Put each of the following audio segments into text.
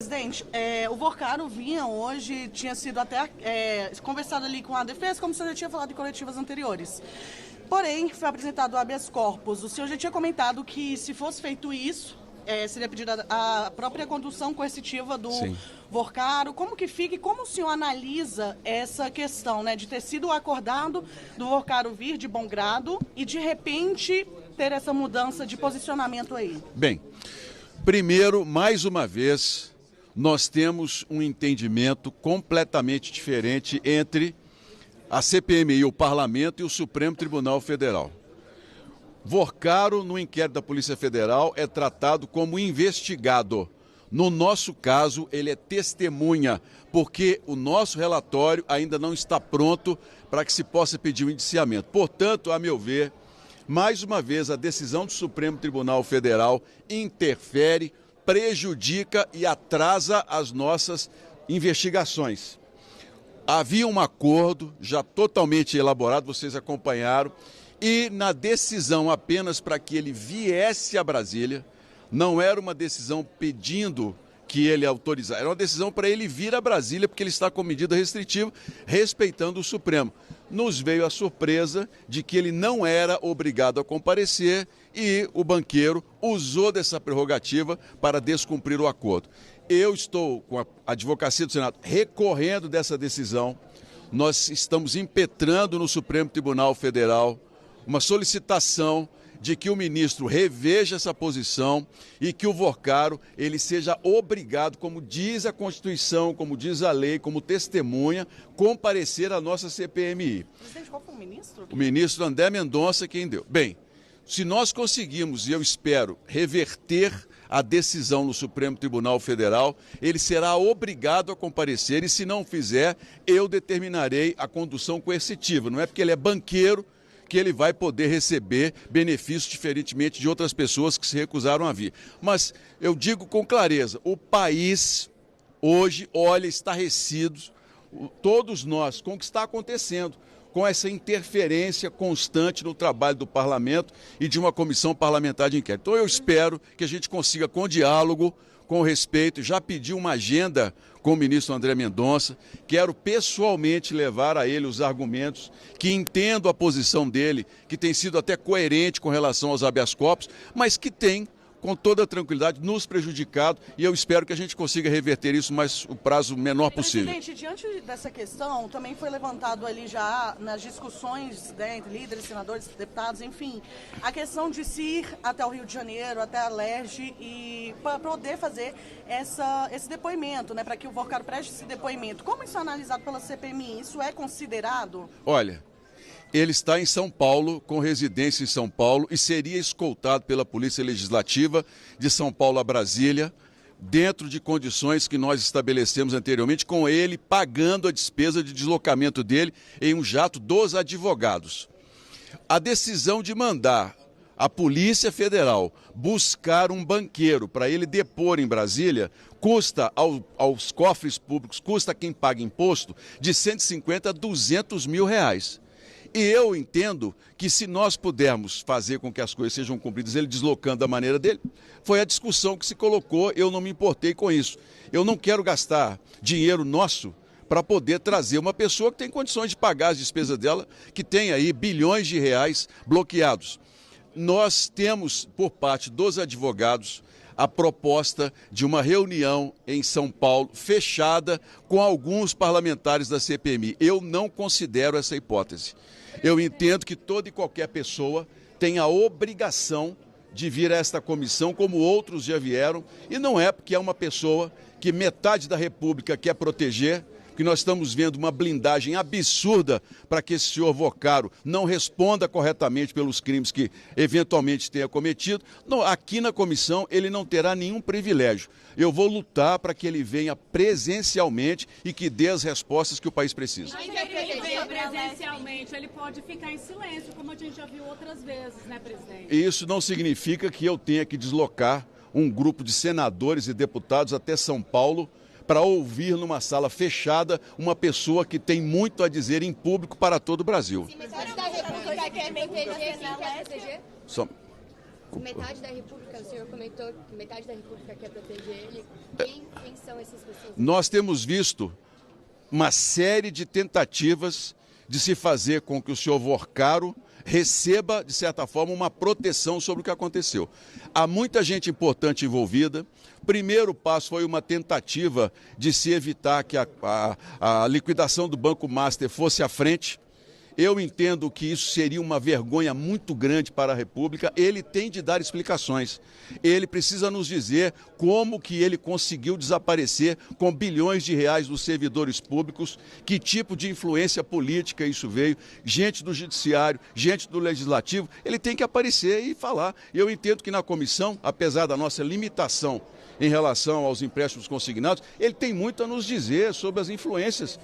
Presidente, o Vorcaro vinha hoje, tinha sido até conversado ali com a defesa, como o senhor já tinha falado em coletivas anteriores. Porém, foi apresentado o habeas corpus. O senhor já tinha comentado que, se fosse feito isso, seria pedida a própria condução coercitiva do Vorcaro. Como que fica e como o senhor analisa essa questão, né, de ter sido acordado do Vorcaro vir de bom grado e, de repente, ter essa mudança de posicionamento aí? Bem, primeiro, mais uma vez, nós temos um entendimento completamente diferente entre a CPMI, o Parlamento e o Supremo Tribunal Federal. Vorcaro, no inquérito da Polícia Federal, é tratado como investigado. No nosso caso, ele é testemunha, porque o nosso relatório ainda não está pronto para que se possa pedir um indiciamento. Portanto, a meu ver, mais uma vez, a decisão do Supremo Tribunal Federal interfere, prejudica e atrasa as nossas investigações. Havia um acordo já totalmente elaborado, vocês acompanharam, e na decisão apenas para que ele viesse a Brasília, não era uma decisão pedindo que ele autorizasse, era uma decisão para ele vir a Brasília, porque ele está com medida restritiva, respeitando o Supremo. Nos veio a surpresa de que ele não era obrigado a comparecer e o banqueiro usou dessa prerrogativa para descumprir o acordo. Eu estou com a advocacia do Senado recorrendo dessa decisão. Nós estamos impetrando no Supremo Tribunal Federal uma solicitação de que o ministro reveja essa posição e que o Vorcaro ele seja obrigado, como diz a Constituição, como diz a lei, como testemunha, comparecer à nossa CPMI. Presidente, qual foi o ministro? O ministro André Mendonça quem deu. Bem, se nós conseguirmos, e eu espero, reverter a decisão no Supremo Tribunal Federal, ele será obrigado a comparecer e, se não fizer, eu determinarei a condução coercitiva. Não é porque ele é banqueiro que ele vai poder receber benefícios diferentemente de outras pessoas que se recusaram a vir. Mas eu digo com clareza, o país hoje olha estarrecido, todos nós, com o que está acontecendo, com essa interferência constante no trabalho do parlamento e de uma comissão parlamentar de inquérito. Então eu espero que a gente consiga, com diálogo, com respeito, já pedi uma agenda com o ministro André Mendonça, quero pessoalmente levar a ele os argumentos, que entendo a posição dele, que tem sido até coerente com relação aos habeas corpus, mas que tem, com toda tranquilidade, nos prejudicado e eu espero que a gente consiga reverter isso mais o prazo menor possível. Presidente, diante dessa questão, também foi levantado ali já nas discussões, né, entre líderes, senadores, deputados, enfim, a questão de se ir até o Rio de Janeiro, até a LERJ e para poder fazer esse depoimento, né, para que o Vorcaro preste esse depoimento. Como isso é analisado pela CPMI? Isso é considerado? Olha, ele está em São Paulo, com residência em São Paulo, e seria escoltado pela Polícia Legislativa de São Paulo a Brasília, dentro de condições que nós estabelecemos anteriormente, com ele pagando a despesa de deslocamento dele em um jato dos advogados. A decisão de mandar a Polícia Federal buscar um banqueiro para ele depor em Brasília custa aos cofres públicos, custa a quem paga imposto, de 150 a 200 mil reais. E eu entendo que, se nós pudermos fazer com que as coisas sejam cumpridas, ele deslocando da maneira dele, foi a discussão que se colocou, eu não me importei com isso. Eu não quero gastar dinheiro nosso para poder trazer uma pessoa que tem condições de pagar as despesas dela, que tem aí bilhões de reais bloqueados. Nós temos, por parte dos advogados, a proposta de uma reunião em São Paulo, fechada, com alguns parlamentares da CPMI. Eu não considero essa hipótese. Eu entendo que toda e qualquer pessoa tem a obrigação de vir a esta comissão, como outros já vieram, e não é porque é uma pessoa que metade da República quer proteger, que nós estamos vendo uma blindagem absurda para que esse senhor Vorcaro não responda corretamente pelos crimes que eventualmente tenha cometido. Não, aqui na comissão ele não terá nenhum privilégio. Eu vou lutar para que ele venha presencialmente e que dê as respostas que o país precisa. Mas ele venha presencialmente, ele pode ficar em silêncio, como a gente já viu outras vezes, né, presidente? Isso não significa que eu tenha que deslocar um grupo de senadores e deputados até São Paulo para ouvir numa sala fechada uma pessoa que tem muito a dizer em público para todo o Brasil. Sim, mas a da República quer meter na LSG? Metade da República, o senhor comentou que metade da República quer proteger ele. Quem são essas pessoas? Nós temos visto uma série de tentativas de se fazer com que o senhor Vorcaro receba, de certa forma, uma proteção sobre o que aconteceu. Há muita gente importante envolvida. Primeiro passo foi uma tentativa de se evitar que a liquidação do Banco Master fosse à frente. Eu entendo que isso seria uma vergonha muito grande para a República. Ele tem de dar explicações. Ele precisa nos dizer como que ele conseguiu desaparecer com bilhões de reais dos servidores públicos, que tipo de influência política isso veio, gente do Judiciário, gente do Legislativo. Ele tem que aparecer e falar. Eu entendo que na comissão, apesar da nossa limitação em relação aos empréstimos consignados, ele tem muito a nos dizer sobre as influências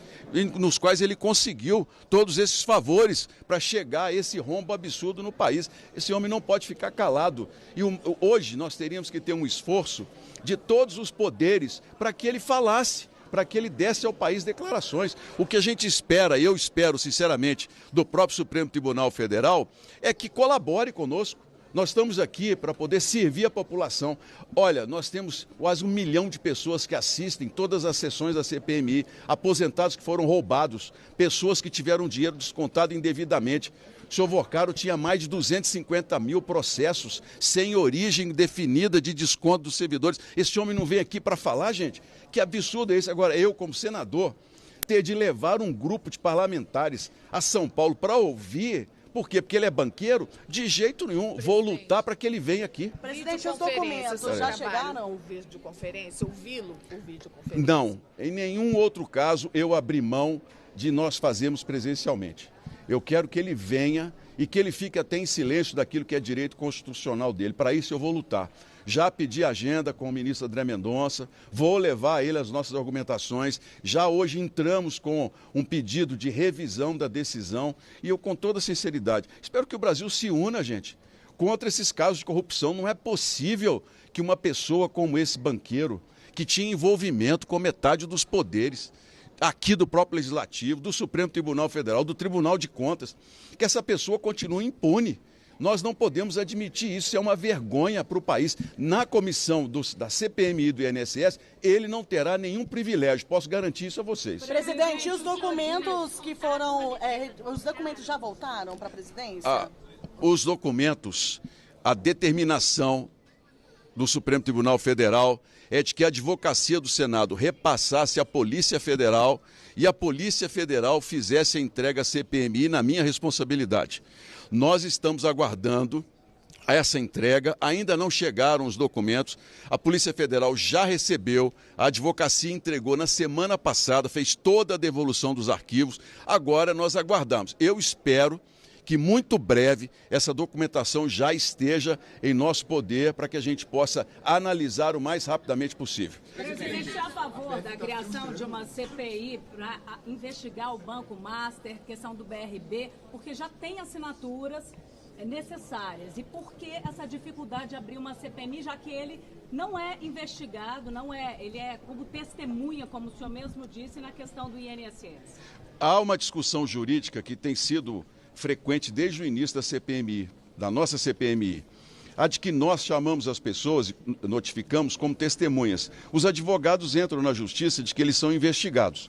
nos quais ele conseguiu todos esses favores para chegar a esse rombo absurdo no país. Esse homem não pode ficar calado. E hoje nós teríamos que ter um esforço de todos os poderes para que ele falasse, para que ele desse ao país declarações. O que a gente espera, eu espero sinceramente, do próprio Supremo Tribunal Federal, é que colabore conosco. Nós estamos aqui para poder servir a população. Olha, nós temos quase 1 milhão de pessoas que assistem todas as sessões da CPMI, aposentados que foram roubados, pessoas que tiveram dinheiro descontado indevidamente. O senhor Vorcaro tinha mais de 250 mil processos sem origem definida de desconto dos servidores. Esse homem não vem aqui para falar, gente? Que absurdo é esse? Agora, eu, como senador, ter de levar um grupo de parlamentares a São Paulo para ouvir. Por quê? Porque ele é banqueiro? De jeito nenhum. Vou lutar para que ele venha aqui. Presidente, os documentos já chegaram? O videoconferência, ouvi-lo por videoconferência? Não. Em nenhum outro caso eu abri mão de nós fazermos presencialmente. Eu quero que ele venha e que ele fique até em silêncio daquilo que é direito constitucional dele. Para isso eu vou lutar. Já pedi agenda com o ministro André Mendonça, vou levar a ele as nossas argumentações. Já hoje entramos com um pedido de revisão da decisão e eu, com toda sinceridade, espero que o Brasil se una, gente, contra esses casos de corrupção. Não é possível que uma pessoa como esse banqueiro, que tinha envolvimento com metade dos poderes, aqui do próprio Legislativo, do Supremo Tribunal Federal, do Tribunal de Contas, que essa pessoa continue impune. Nós não podemos admitir isso, isso é uma vergonha para o país. Na comissão da CPMI e do INSS, ele não terá nenhum privilégio, posso garantir isso a vocês. Presidente, e os documentos que foram... os documentos já voltaram para a presidência? Os documentos, a determinação do Supremo Tribunal Federal é de que a advocacia do Senado repassasse à Polícia Federal e a Polícia Federal fizesse a entrega à CPMI na minha responsabilidade. Nós estamos aguardando essa entrega, ainda não chegaram os documentos, a Polícia Federal já recebeu, a advocacia entregou na semana passada, fez toda a devolução dos arquivos, agora nós aguardamos. Eu espero que muito breve essa documentação já esteja em nosso poder para que a gente possa analisar o mais rapidamente possível. Presidente, é a favor da criação de uma CPI para investigar o Banco Master, questão do BRB, porque já tem assinaturas necessárias. E por que essa dificuldade de abrir uma CPMI, já que ele não é investigado, ele é como testemunha, como o senhor mesmo disse, na questão do INSS? Há uma discussão jurídica que tem sido frequente desde o início da CPMI, da nossa CPMI, a de que nós chamamos as pessoas e notificamos como testemunhas. Os advogados entram na justiça de que eles são investigados.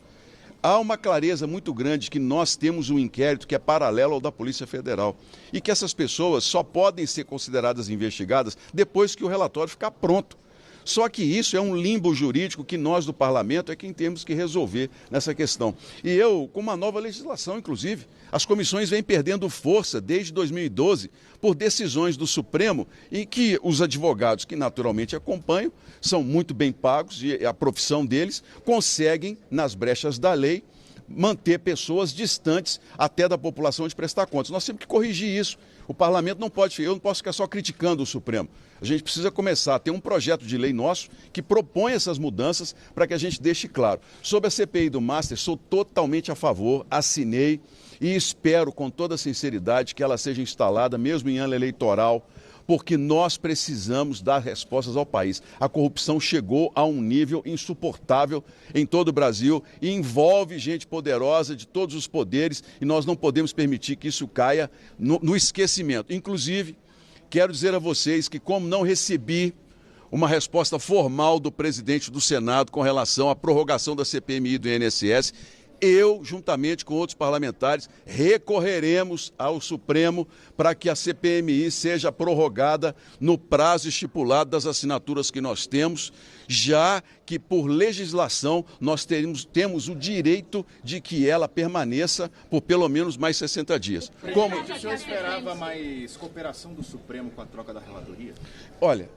Há uma clareza muito grande que nós temos um inquérito que é paralelo ao da Polícia Federal e que essas pessoas só podem ser consideradas investigadas depois que o relatório ficar pronto. Só que isso é um limbo jurídico que nós do Parlamento é quem temos que resolver nessa questão. E eu, com uma nova legislação, inclusive, as comissões vêm perdendo força desde 2012 por decisões do Supremo em que os advogados, que naturalmente acompanham, são muito bem pagos e a profissão deles conseguem, nas brechas da lei, manter pessoas distantes até da população de prestar contas. Nós temos que corrigir isso. O parlamento não pode, eu não posso ficar só criticando o Supremo. A gente precisa começar a ter um projeto de lei nosso que propõe essas mudanças para que a gente deixe claro. Sobre a CPI do Master, sou totalmente a favor, assinei e espero com toda sinceridade que ela seja instalada mesmo em ano eleitoral, porque nós precisamos dar respostas ao país. A corrupção chegou a um nível insuportável em todo o Brasil e envolve gente poderosa de todos os poderes e nós não podemos permitir que isso caia no esquecimento. Inclusive, quero dizer a vocês que, como não recebi uma resposta formal do presidente do Senado com relação à prorrogação da CPMI do INSS, eu, juntamente com outros parlamentares, recorreremos ao Supremo para que a CPMI seja prorrogada no prazo estipulado das assinaturas que nós temos, já que, por legislação, nós temos o direito de que ela permaneça por pelo menos mais 60 dias. Como... O senhor esperava mais cooperação do Supremo com a troca da relatoria? Olha,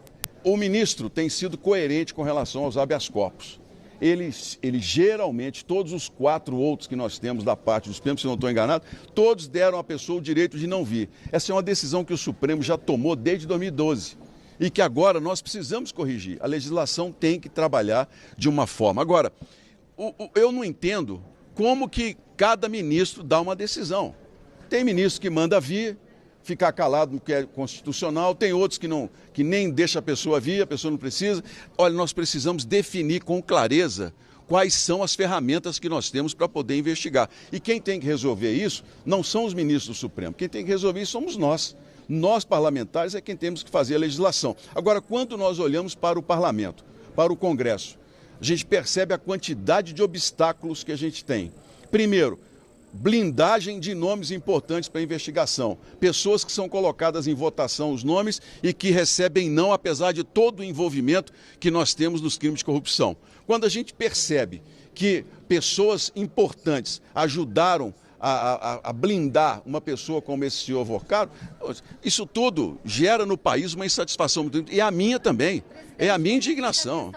o ministro tem sido coerente com relação aos habeas corpus. Ele geralmente, todos os 4 outros que nós temos da parte do Supremo, se não estou enganado, todos deram à pessoa o direito de não vir. Essa é uma decisão que o Supremo já tomou desde 2012 e que agora nós precisamos corrigir. A legislação tem que trabalhar de uma forma. Agora, eu não entendo como que cada ministro dá uma decisão. Tem ministro que manda vir, ficar calado no que é constitucional, tem outros que nem deixa a pessoa vir, a pessoa não precisa. Olha, nós precisamos definir com clareza quais são as ferramentas que nós temos para poder investigar. E quem tem que resolver isso não são os ministros do Supremo, quem tem que resolver isso somos nós. Nós, parlamentares, é quem temos que fazer a legislação. Agora, quando nós olhamos para o parlamento, para o Congresso, a gente percebe a quantidade de obstáculos que a gente tem. Primeiro, blindagem de nomes importantes para a investigação. Pessoas que são colocadas em votação os nomes e que recebem não, apesar de todo o envolvimento que nós temos nos crimes de corrupção. Quando a gente percebe que pessoas importantes ajudaram a blindar uma pessoa como esse senhor Vorcado, isso tudo gera no país uma insatisfação muito grande. E a minha também, é a minha indignação.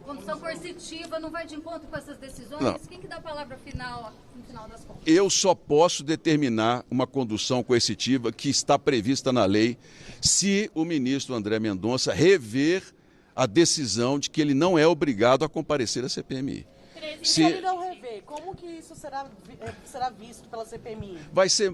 Condução coercitiva não vai de encontro com essas decisões? Não. Quem que dá a palavra final no final das contas? Eu só posso determinar uma condução coercitiva que está prevista na lei se o ministro André Mendonça rever a decisão de que ele não é obrigado a comparecer à CPMI. Se ele não rever, como que isso será visto pela CPMI?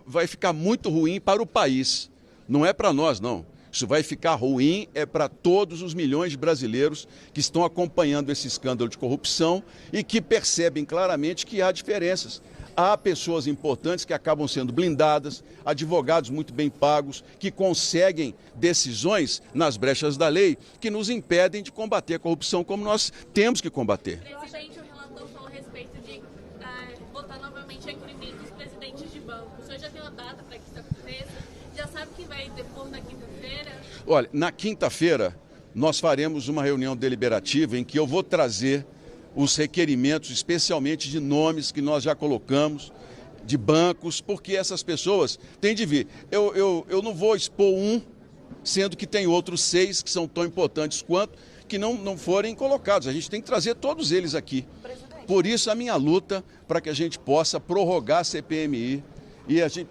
Vai ficar muito ruim para o país, não é para nós, não. Isso vai ficar ruim para todos os milhões de brasileiros que estão acompanhando esse escândalo de corrupção e que percebem claramente que há diferenças. Há pessoas importantes que acabam sendo blindadas, advogados muito bem pagos, que conseguem decisões nas brechas da lei que nos impedem de combater a corrupção como nós temos que combater. Presidente, o relator falou a respeito de votar novamente em requerimento dos presidentes de banco. O senhor já tem uma data para que isso aconteça? Já sabe que vai depor na quinta-feira? Olha, na quinta-feira nós faremos uma reunião deliberativa em que eu vou trazer os requerimentos, especialmente de nomes que nós já colocamos, de bancos, porque essas pessoas têm de vir. Eu não vou expor um, sendo que tem outros 6 que são tão importantes quanto, que não forem colocados. A gente tem que trazer todos eles aqui. Por isso a minha luta para que a gente possa prorrogar a CPMI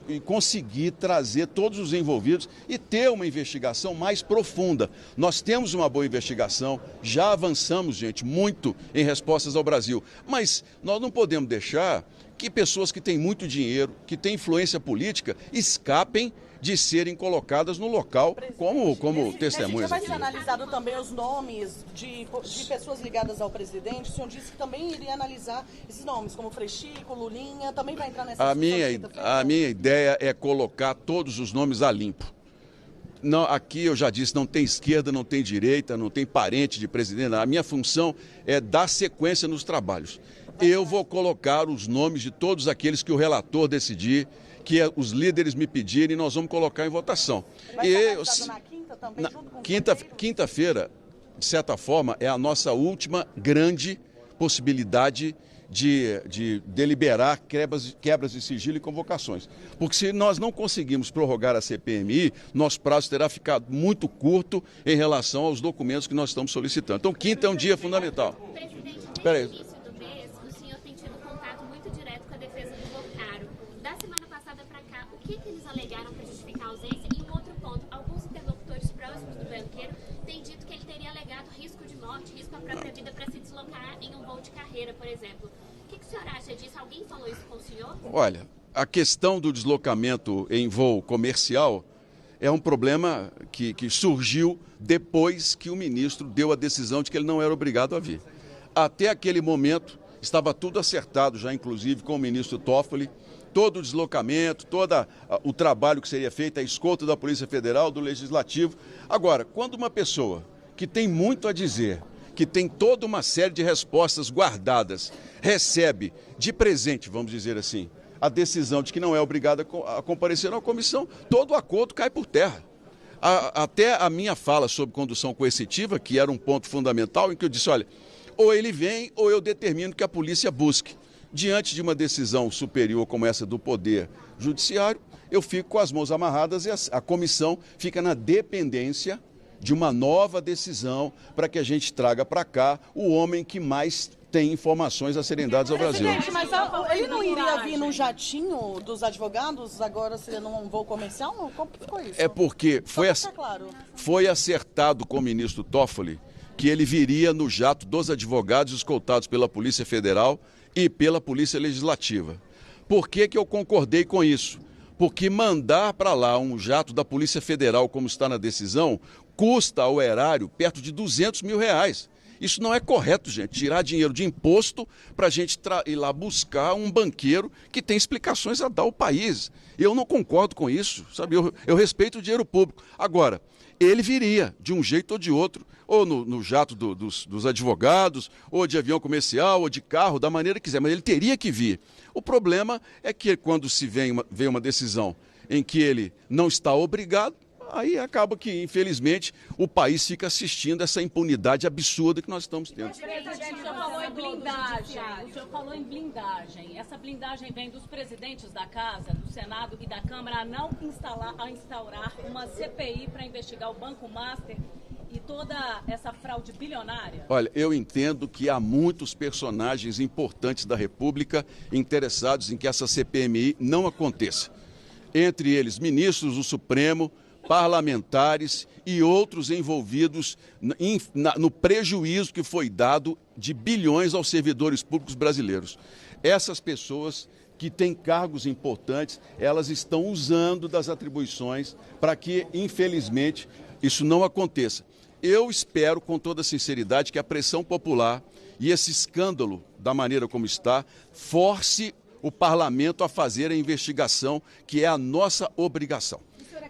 e conseguir trazer todos os envolvidos e ter uma investigação mais profunda. Nós temos uma boa investigação, já avançamos, gente, muito em respostas ao Brasil, mas nós não podemos deixar que pessoas que têm muito dinheiro, que têm influência política, escapem de serem colocadas no local como testemunhas. Vai ser analisado também os nomes de pessoas ligadas ao presidente. O senhor disse que também iria analisar esses nomes, como Frechico, Lulinha, também vai entrar nessa discussão. A minha ideia é colocar todos os nomes a limpo. Não, aqui eu já disse, não tem esquerda, não tem direita, não tem parente de presidente. A minha função é dar sequência nos trabalhos. Eu vou colocar os nomes de todos aqueles que o relator decidir, que os líderes me pedirem, nós vamos colocar em votação. Vai ser analisado na quinta também, junto com o quinta-feira, de certa forma, é a nossa última grande possibilidade de deliberar quebras de sigilo e convocações. Porque se nós não conseguirmos prorrogar a CPMI, nosso prazo terá ficado muito curto em relação aos documentos que nós estamos solicitando. Então, quinta é um dia fundamental. Presidente, Espera aí. no início do mês, o senhor tem tido contato muito direto com a defesa do Vorcado. Da semana passada para cá, o que eles alegaram para justificar a ausência? E um outro ponto, alguns interlocutores próximos do banqueiro têm dito que ele teria alegado risco de morte, risco à própria vida para se deslocar em um voo de carreira, por exemplo. O que o senhor acha disso? Alguém falou isso com o senhor? Olha, a questão do deslocamento em voo comercial é um problema que surgiu depois que o ministro deu a decisão de que ele não era obrigado a vir. Até aquele momento, estava tudo acertado já, inclusive, com o ministro Toffoli, todo o deslocamento, todo o trabalho que seria feito, a escolta da Polícia Federal, do Legislativo. Agora, quando uma pessoa que tem muito a dizer, que tem toda uma série de respostas guardadas, recebe de presente, vamos dizer assim, a decisão de que não é obrigada a comparecer na comissão, todo o acordo cai por terra. Até a minha fala sobre condução coercitiva, que era um ponto fundamental, em que eu disse, olha, ou ele vem ou eu determino que a polícia busque. Diante de uma decisão superior como essa do Poder Judiciário, eu fico com as mãos amarradas e a comissão fica na dependência de uma nova decisão para que a gente traga para cá o homem que mais tem informações a serem dadas ao Brasil. Presidente, mas ele não iria vir num jatinho dos advogados, agora seria num voo comercial? Como que ficou isso? É porque foi acertado com o ministro Toffoli que ele viria no jato dos advogados escoltados pela Polícia Federal e pela Polícia Legislativa. Por que eu concordei com isso? Porque mandar para lá um jato da Polícia Federal, como está na decisão, custa ao erário perto de R$200 mil. Isso não é correto, gente, tirar dinheiro de imposto para a gente ir lá buscar um banqueiro que tem explicações a dar ao país. Eu não concordo com isso, sabe? Eu respeito o dinheiro público. Agora, ele viria de um jeito ou de outro, ou no jato dos advogados, ou de avião comercial, ou de carro, da maneira que quiser, mas ele teria que vir. O problema é que quando se vem uma decisão em que ele não está obrigado, aí acaba que, infelizmente, o país fica assistindo essa impunidade absurda que nós estamos tendo. O senhor falou em blindagem. O senhor falou em blindagem. Essa blindagem vem dos presidentes da Casa, do Senado e da Câmara a não instaurar uma CPI para investigar o Banco Master e toda essa fraude bilionária? Olha, eu entendo que há muitos personagens importantes da República interessados em que essa CPMI não aconteça. Entre eles, ministros do Supremo, parlamentares e outros envolvidos no prejuízo que foi dado de bilhões aos servidores públicos brasileiros. Essas pessoas que têm cargos importantes, elas estão usando das atribuições para que, infelizmente, isso não aconteça. Eu espero, com toda sinceridade, que a pressão popular e esse escândalo, da maneira como está, force o parlamento a fazer a investigação, que é a nossa obrigação.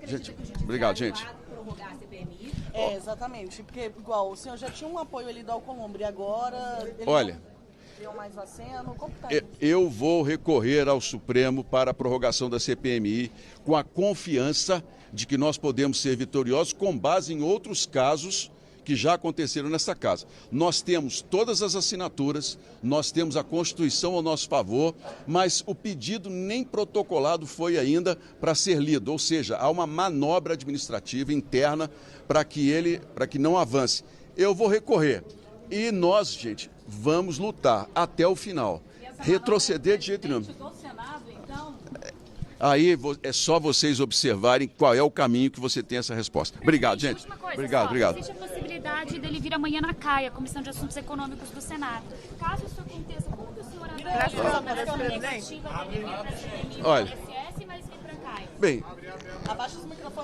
Gente, obrigado, gente. Prorrogar a CPMI? Exatamente, porque igual o senhor já tinha um apoio ali do Alcolumbre, agora ele olha, deu mais aceno, como tá eu vou recorrer ao Supremo para a prorrogação da CPMI com a confiança de que nós podemos ser vitoriosos com base em outros casos que já aconteceram nessa casa. Nós temos todas as assinaturas, nós temos a Constituição ao nosso favor, mas o pedido nem protocolado foi ainda para ser lido, ou seja, há uma manobra administrativa interna para que não avance. Eu vou recorrer e nós, gente, vamos lutar até o final. Retroceder de jeito nenhum. Aí é só vocês observarem qual é o caminho que você tem essa resposta. Obrigado, gente. Obrigado. Existe a possibilidade dele vir amanhã na CAIA, Comissão de Assuntos Econômicos do Senado. Caso isso aconteça, como que o senhor avalia a negativa dele vir para a CPMI do INSS, mas vir para a CAIA? Bem,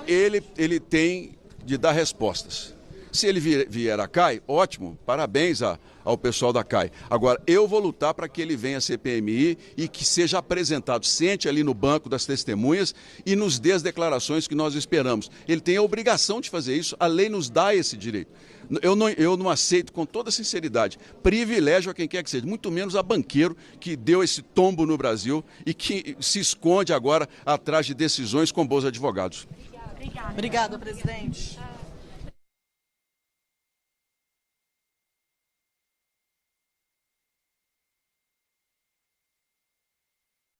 ele tem de dar respostas. Se ele vier a CAI, ótimo, parabéns ao pessoal da CAI. Agora, eu vou lutar para que ele venha à CPMI e que seja apresentado, sente ali no banco das testemunhas e nos dê as declarações que nós esperamos. Ele tem a obrigação de fazer isso, a lei nos dá esse direito. Eu não aceito, com toda sinceridade, privilégio a quem quer que seja, muito menos a banqueiro que deu esse tombo no Brasil e que se esconde agora atrás de decisões com bons advogados. Obrigada, presidente.